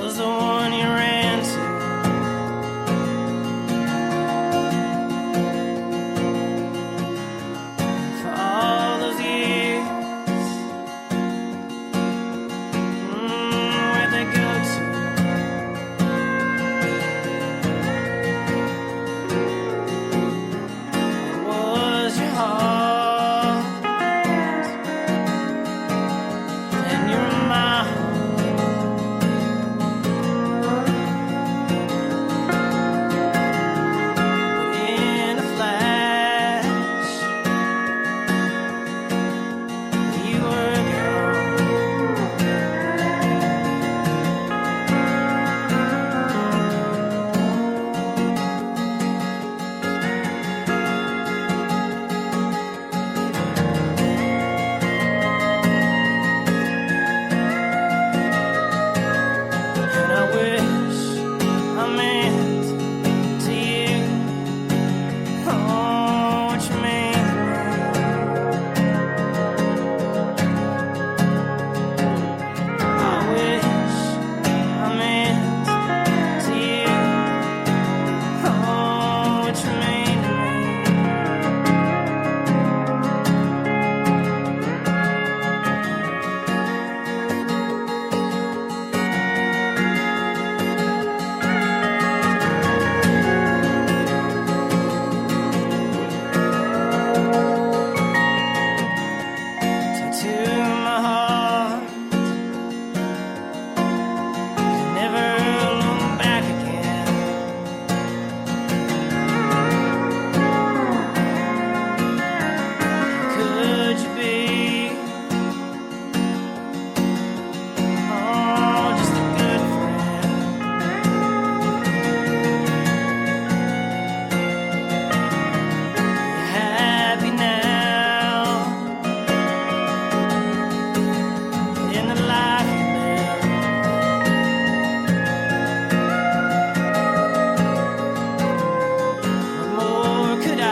was the one you ran to. For all those years, where'd they go to? Was your heart and your mind? In a flash, you were gone. And I wish I meant to you what you mean to me. I wish I meant to you what you mean to me. Tattoo my heart, never look back again. Could you be just a good friend? You're happy now in the life you live. What more could I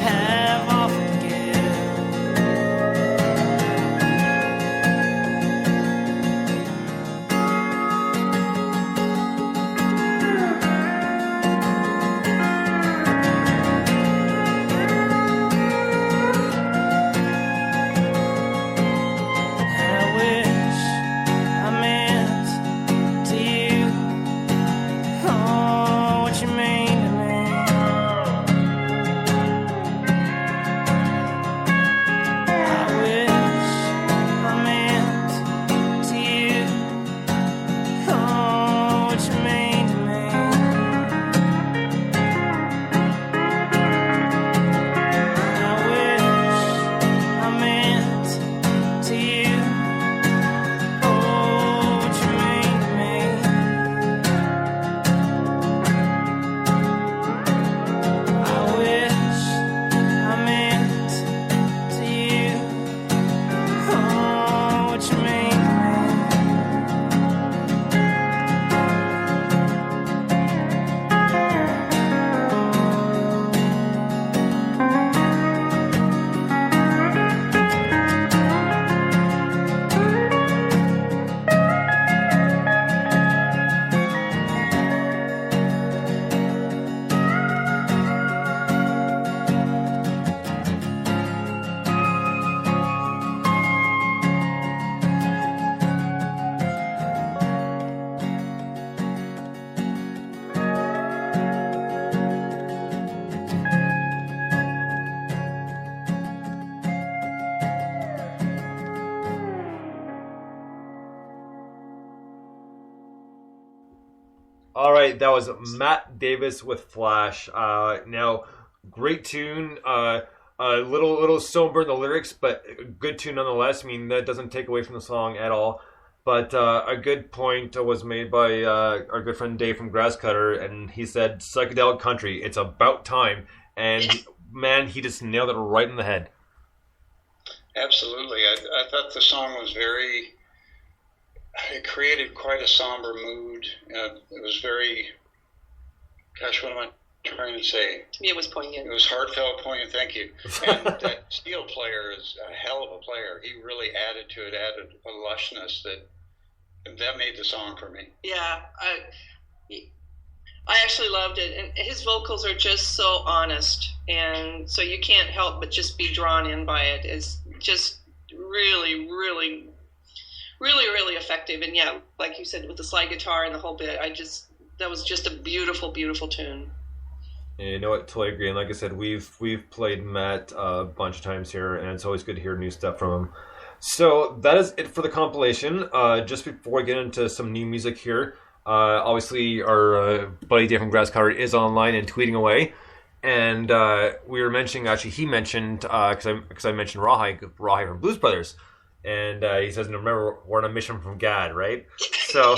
have offered to give? And I wish I meant to you what you mean to me. I wish I meant to you what you mean to me. I wish I meant to you what you mean to me. I wish I meant to you what you mean to me. All right, that was Matt Davis with Flash. Now, great tune. A little somber in the lyrics, but a good tune nonetheless. I mean, that doesn't take away from the song at all. But a good point was made by our good friend Dave from Grasscutter, and he said, psychedelic country, it's about time. And man, he just nailed it right in the head. Absolutely. I thought the song was very, it created quite a somber mood. It was very, gosh, what am I trying to say. To me, it was poignant. It was heartfelt, poignant. Thank you. And that steel player is a hell of a player. He really added to it, added a lushness that made the song for me. Yeah, I actually loved it, and his vocals are just so honest, and so you can't help but just be drawn in by it. It's just really, really, really, really effective. And yeah, like you said, with the slide guitar and the whole bit, that was just a beautiful, beautiful tune. Yeah, you know what? Totally agree. And like I said, we've played Matt a bunch of times here, and it's always good to hear new stuff from him. So that is it for the compilation. Just before we get into some new music here, obviously our buddy Dave from Grasscutter is online and tweeting away. And we were mentioning, actually, he mentioned, because I mentioned Rawhide from Blues Brothers. And he says, remember, we're on a mission from God, right? So,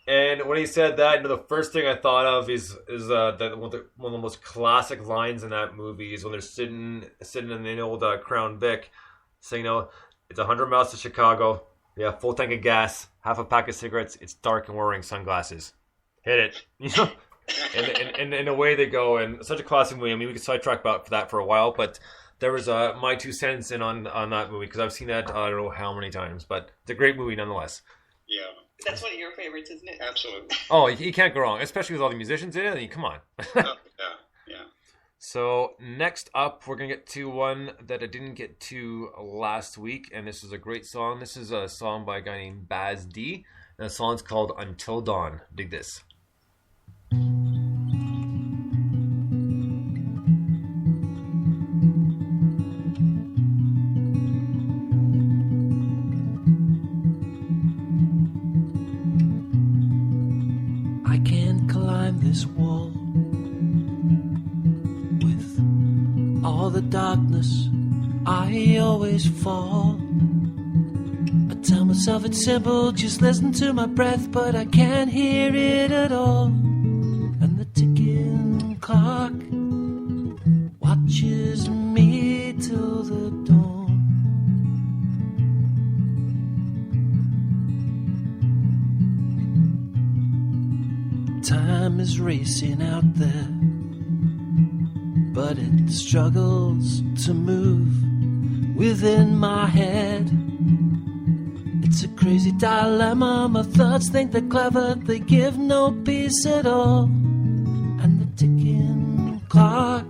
and when he said that, the first thing I thought of is that one of the most classic lines in that movie is when they're sitting in the old Crown Vic, saying, it's 100 miles to Chicago. Yeah, full tank of gas, half a pack of cigarettes. It's dark and we're wearing sunglasses. Hit it, and away they go. And such a classic movie. I mean, we could sidetrack about that for a while, but there was my 2 cents in on that movie because I've seen that I don't know how many times, but it's a great movie nonetheless. Yeah, that's one of your favorites, isn't it? absolutely. Oh, you can't go wrong, especially with all the musicians in it. I mean, come on. Yeah. So next up, we're going to get to one that I didn't get to last week, and this is a great song. This is a song by a guy named Baz D, and the song's called Until Dawn. Dig this. I can't climb this wall all the darkness, I always fall. I tell myself it's simple, just listen to my breath, but I can't hear it at all. And the ticking clock watches me till the dawn. Time is racing out there, but it struggles to move within my head. It's a crazy dilemma. My thoughts think they're clever, they give no peace at all. And the ticking clock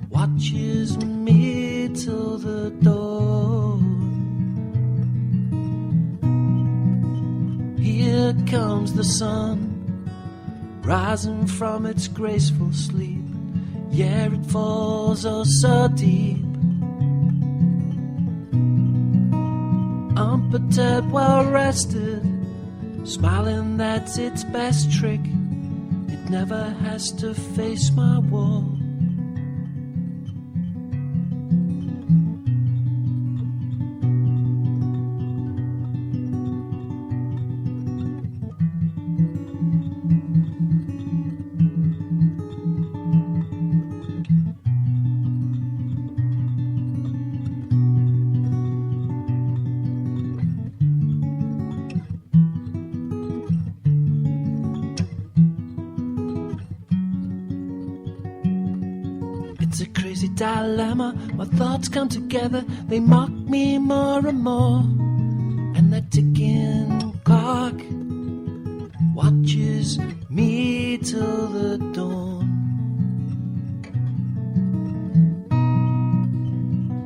watches me till the dawn. Here comes the sun, rising from its graceful sleep. Yeah, it falls oh so deep. Unperturbed, well rested, smiling, that's its best trick. It never has to face my wall. Dilemma, my thoughts come together, they mock me more and more. And that ticking clock watches me till the dawn.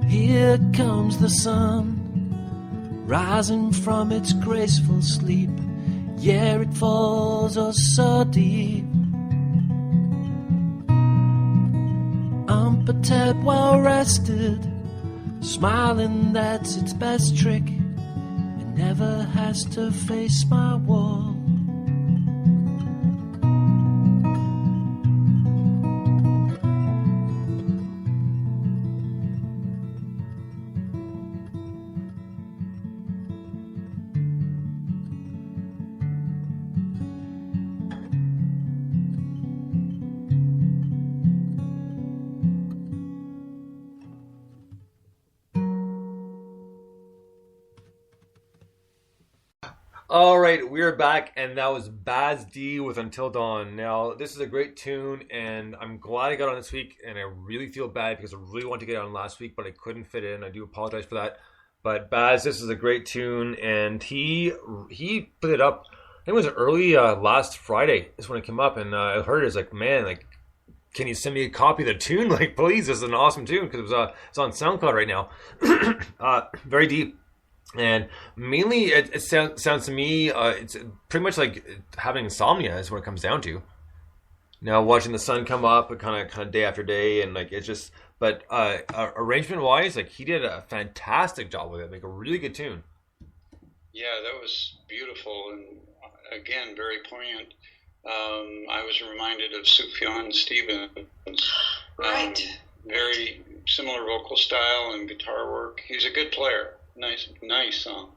Here comes the sun, rising from its graceful sleep. Yeah, it falls oh so deep. Unperturbed, well rested, smiling, that's its best trick. It never has to face my wall. All right, we're back, and that was Baz D with Until Dawn. Now, this is a great tune, and I'm glad I got on this week, and I really feel bad because I really wanted to get on last week, but I couldn't fit in. I do apologize for that. But Baz, this is a great tune, and he put it up, I think it was early last Friday is when it came up, and I heard it. It's like, man, like, can you send me a copy of the tune? Like, please, this is an awesome tune, because it's on SoundCloud right now. Very deep. And mainly, it sounds to me, it's pretty much like having insomnia is what it comes down to. Now, watching the sun come up, kind of day after day, and like it's just. But arrangement wise, like he did a fantastic job with it, like a really good tune. Yeah, that was beautiful, and again, very poignant. I was reminded of Sufjan Stevens. Right. Very similar vocal style and guitar work. He's a good player. Nice song.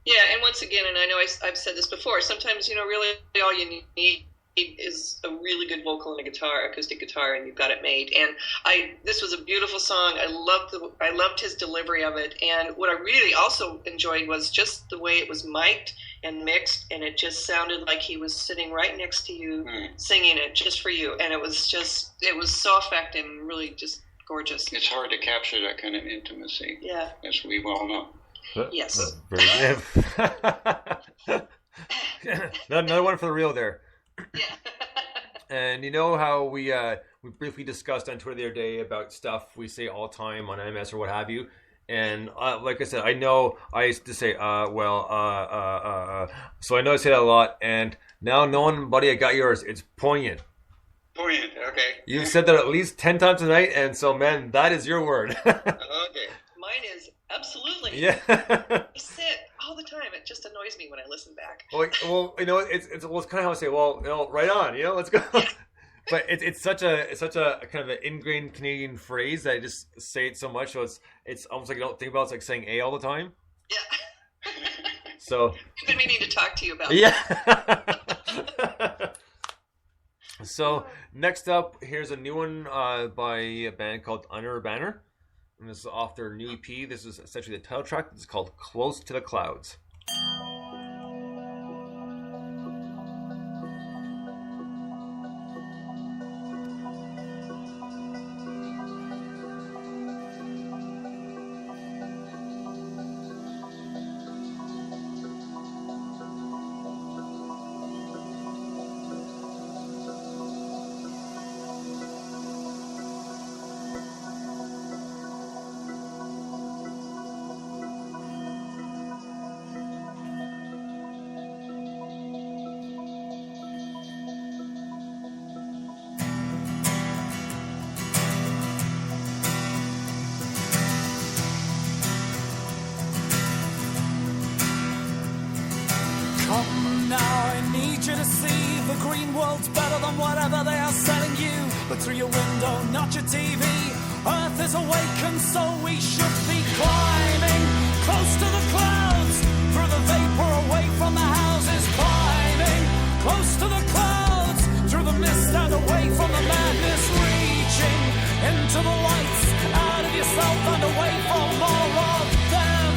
Yeah, and once again, and I know I've said this before, sometimes, really all you need is a really good vocal and a guitar, acoustic guitar, and you've got it made. And this was a beautiful song. I loved his delivery of it. And what I really also enjoyed was just the way it was mic'd and mixed, and it just sounded like he was sitting right next to you, singing it just for you. And it was so effective and really just gorgeous. It's hard to capture that kind of intimacy. Yeah. As we well know. Yes. Another one for the real there. Yeah. And you know how we briefly discussed on Twitter the other day about stuff we say all the time on MS or what have you. And like I said, I know I used to say, so I know I say that a lot. And now knowing, buddy, I got yours. It's poignant. Poignant, okay. You've said that at least 10 times tonight, and so, man, that is your word. Okay. Mine is absolutely. Yeah. I say it all the time. It just annoys me when I listen back. Well, it's kind of how I say, well, right on, let's go. Yeah. But it's such a kind of an ingrained Canadian phrase that I just say it so much, so it's almost like I don't think about it. It's like saying "a" all the time. Yeah. So. Then we need to talk to you about. Yeah. So next up, here's a new one by a band called Under a Banner, and this is off their new EP. This is essentially the title track. It's called "Close to the Clouds." Come now, I need you to see the green world's better than whatever they are selling you. Look through your window, not your TV. Earth is awakened, so we should be climbing close to the clouds, through the vapor away from the houses. Climbing close to the clouds, through the mist and away from the madness. Reaching into the lights, out of yourself and away from all of them.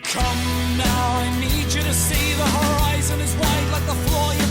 Come now, I need you to see the horizon is wide like the floor you